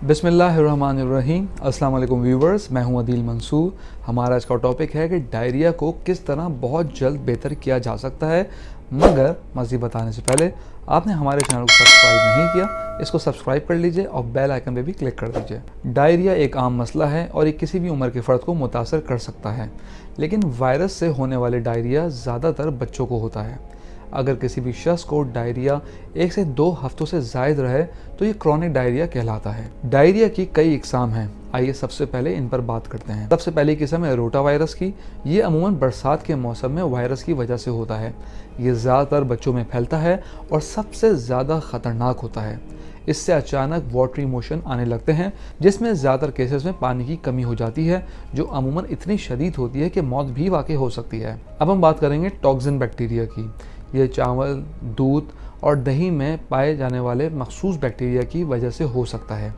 बिस्मिल्लाहिर्रहमानिर्रहीम। अस्सलाम वालेकुम व्यूवर्स, मैं हूं अदील मंसूर। हमारा आज का टॉपिक है कि डायरिया को किस तरह बहुत जल्द बेहतर किया जा सकता है। मगर मज़ीद बताने से पहले आपने हमारे चैनल को सब्सक्राइब नहीं किया, इसको सब्सक्राइब कर लीजिए और बेल आइकन पे भी क्लिक कर दीजिए। डायरिया एक आम मसला है और ये किसी भी उम्र के फ़र्द को मुतासर कर सकता है, लेकिन वायरस से होने वाले डायरिया ज़्यादातर बच्चों को होता है। अगर किसी भी शख्स को डायरिया 1 से 2 हफ्तों से ज़ायद रहे तो ये क्रॉनिक डायरिया कहलाता है। डायरिया की कई इकसाम हैं, आइए सबसे पहले इन पर बात करते हैं। सबसे पहली किस्म है रोटा वायरस की। ये अमूमन बरसात के मौसम में वायरस की वजह से होता है। ये ज़्यादातर बच्चों में फैलता है और सबसे ज़्यादा ख़तरनाक होता है। इससे अचानक वाटरी मोशन आने लगते हैं, जिसमें ज़्यादातर केसेस में पानी की कमी हो जाती है, जो अमूमन इतनी शदीद होती है कि मौत भी वाक़ई हो सकती है। अब हम बात करेंगे टॉक्सिन बैक्टीरिया की। ये चावल, दूध और दही में पाए जाने वाले मखसूस बैक्टीरिया की वजह से हो सकता है।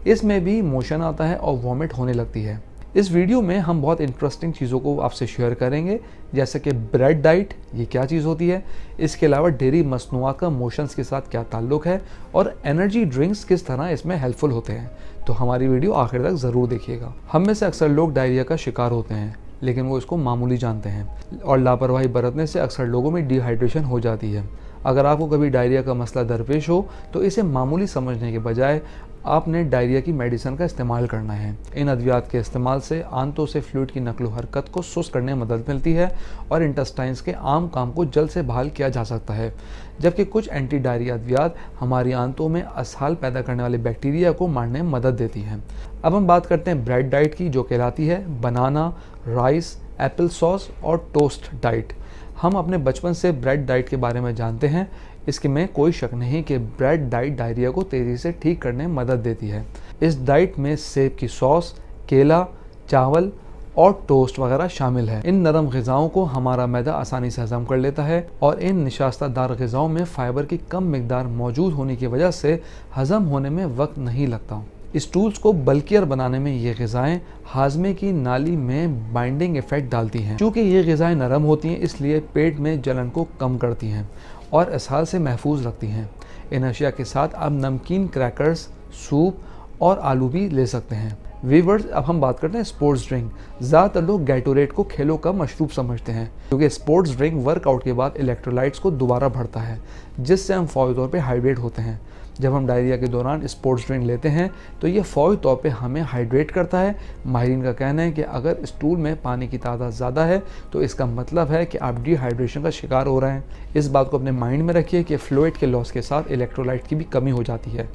इसमें भी मोशन आता है और वॉमिट होने लगती है। इस वीडियो में हम बहुत इंटरेस्टिंग चीज़ों को आपसे शेयर करेंगे, जैसे कि ब्रेड डाइट, ये क्या चीज़ होती है, इसके अलावा डेयरी मसनूआत का मोशंस के साथ क्या ताल्लुक़ है, और एनर्जी ड्रिंक्स किस तरह इसमें हेल्पफुल होते हैं। तो हमारी वीडियो आखिर तक ज़रूर देखिएगा। हम में से अक्सर लोग डायरिया का शिकार होते हैं, लेकिन वो इसको मामूली जानते हैं और लापरवाही बरतने से अक्सर लोगों में डिहाइड्रेशन हो जाती है। अगर आपको कभी डायरिया का मसला दरपेश हो तो इसे मामूली समझने के बजाय आपने डायरिया की मेडिसिन का इस्तेमाल करना है। इन अद्वियात के इस्तेमाल से आंतों से फ्लूइड की नकलो हरकत को सुस्त करने में मदद मिलती है और इंटेस्टाइन्स के आम काम को जल्द से बहाल किया जा सकता है, जबकि कुछ एंटी डायरिया अद्वियात हमारी आंतों में असहाल पैदा करने वाले बैक्टीरिया को मारने में मदद देती हैं। अब हम बात करते हैं ब्रेड डाइट की, जो कहलाती है बनाना, राइस, एप्पल सॉस और टोस्ट डाइट। हम अपने बचपन से ब्रेड डाइट के बारे में जानते हैं। इसके में कोई शक नहीं कि ब्रेड डाइट डायरिया को तेज़ी से ठीक करने में मदद देती है। इस डाइट में सेब की सॉस, केला, चावल और टोस्ट वगैरह शामिल है। इन नरम ग़िज़ाओं को हमारा मैदा आसानी से हज़म कर लेता है और इन निशास्तादार ग़िज़ाओं में फ़ाइबर की कम मिकदार मौजूद होने की वजह से हज़म होने में वक्त नहीं लगता। स्टूल्स को बल्कियर बनाने में ये ग़िज़ाएँ हाजमे की नाली में बाइंडिंग इफ़ेक्ट डालती हैं। चूँकि ये ग़िज़ाएँ नरम होती हैं, इसलिए पेट में जलन को कम करती हैं और इसहाल से महफूज रखती हैं। इन अशिया के साथ आप नमकीन, क्रैकर्स, सूप और आलू भी ले सकते हैं। वीवर्स, अब हम बात करते हैं स्पोर्ट्स ड्रिंक। ज़्यादातर लोग गैटोरेट को खेलों का मशरूब समझते हैं, क्योंकि स्पोर्ट्स ड्रिंक वर्कआउट के बाद इलेक्ट्रोलाइट्स को दोबारा भरता है, जिससे हम फौरी तौर पे हाइड्रेट होते हैं। जब हम डायरिया के दौरान स्पोर्ट्स ड्रिंक लेते हैं तो ये फौरी तौर पे हमें हाइड्रेट करता है। माहिरीन का कहना है कि अगर स्टूल में पानी की तादाद ज़्यादा है तो इसका मतलब है कि आप डिहाइड्रेशन का शिकार हो रहे हैं। इस बात को अपने माइंड में रखिए कि फ्लूइड के लॉस के साथ इलेक्ट्रोलाइट की भी कमी हो जाती है।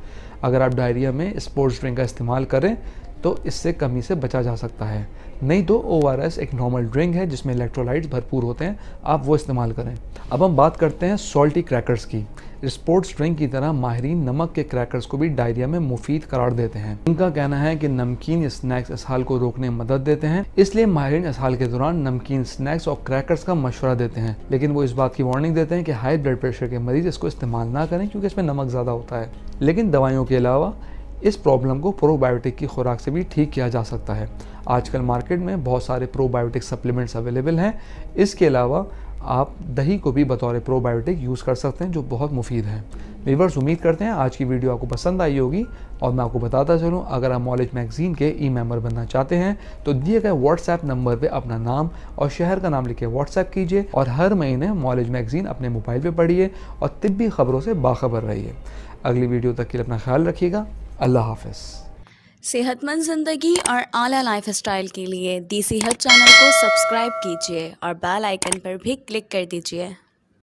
अगर आप डायरिया में स्पोर्ट्स ड्रिंक का इस्तेमाल करें तो इससे कमी से बचा जा सकता है। नहीं तो ORS एक नॉर्मल ड्रिंक है जिसमें इलेक्ट्रोलाइट्स भरपूर होते हैं, आप वो इस्तेमाल करें। अब हम बात करते हैं सॉल्टी क्रैकर्स की। स्पोर्ट्स ड्रिंक की तरह माहिरीन नमक के क्रैकर्स को भी डायरिया में मुफीद करार देते हैं। उनका कहना है कि नमकीन स्नैक्स इसहाल को रोकने में मदद देते हैं, इसलिए माहिरीन इसहाल के दौरान नमकीन स्नैक्स और क्रैकर्स का मशवरा देते हैं, लेकिन वो इस बात की वार्निंग देते हैं कि हाई ब्लड प्रेशर के मरीज इसको इस्तेमाल ना करें, क्योंकि इसमें नमक ज़्यादा होता है। लेकिन दवाइयों के अलावा इस प्रॉब्लम को प्रोबायोटिक की खुराक से भी ठीक किया जा सकता है। आजकल मार्केट में बहुत सारे प्रोबायोटिक सप्लीमेंट्स अवेलेबल हैं। इसके अलावा आप दही को भी बतौर प्रोबायोटिक यूज़ कर सकते हैं, जो बहुत मुफीद है। व्यूअर्स, उम्मीद करते हैं आज की वीडियो आपको पसंद आई होगी। और मैं आपको बताता चलूँ, अगर आप नॉलेज मैगज़ीन के मेंबर बनना चाहते हैं तो दिए गए व्हाट्सएप नंबर पे अपना नाम और शहर का नाम लिखे व्हाट्सएप कीजिए और हर महीने नॉलेज मैगज़ीन अपने मोबाइल पे पढ़िए और तिब्बी खबरों से बाखबर रहिए। अगली वीडियो तक के लिए अपना ख्याल रखिएगा। अल्लाह हाफ़िज़। सेहतमंद ज़िंदगी और आला लाइफस्टाइल के लिए दी सेहत चैनल को सब्सक्राइब कीजिए और बेल आइकन पर भी क्लिक कर दीजिए।